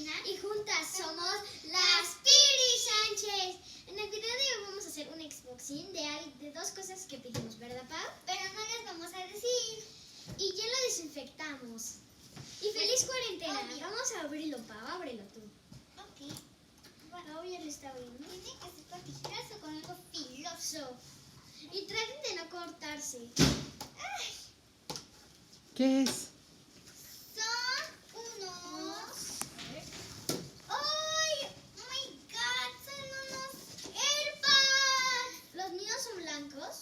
Karina. Y juntas somos las Piri Sánchez. En el video de hoy vamos a hacer un unboxing de dos cosas que pedimos, ¿verdad, Pau? Pero no les vamos a decir. Y ya lo desinfectamos. Y feliz cuarentena. Obvio. Vamos a abrirlo, Pau. Ábrelo tú. Ok. Pau ya lo está abriendo. Tiene que ser con tijeras o con algo filoso. Y traten de no cortarse. ¿Qué es? Son unos... ¡Ay! ¡Oh my God! Son unos AirPods. Los míos son blancos.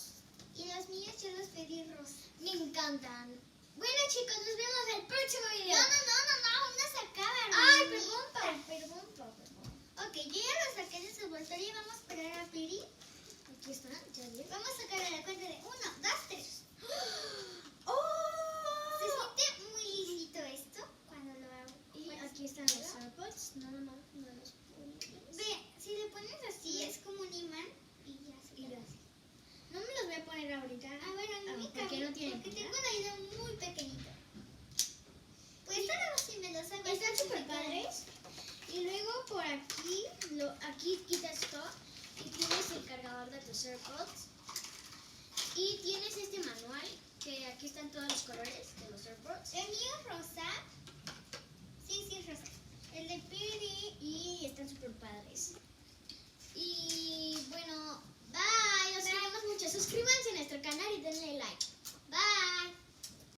Y los míos yo los pedí rosa. Me encantan. Bueno, chicos, nos vemos en el próximo No, video. aún no se acaban. Ay, hermanita. perdón, Pau. Perdón, Pau. Ok, yo ya los saqué de su envoltorio y vamos a esperar a Piri. Aquí están, ya bien. Vamos a sacar a la cuenta de 1, 2, 3. ¡Oh! Se siente muy lisito esto cuando lo hago. Y aquí están los AirPods. No los pongo. Ve, si le pones así es como un imán y ya se Y queda. así. No me los voy a poner ahorita. Ah, bueno, no me porque cabe, no tienen porque pila. tengo un oído muy pequeñito. Pues ahora si me los hago. Están así, súper me quedan. padres. Y luego por aquí, aquí quitas esto y tienes el cargador de tus AirPods. Y tienes este manual, que aquí están todos los colores de los AirPods. El mío es rosa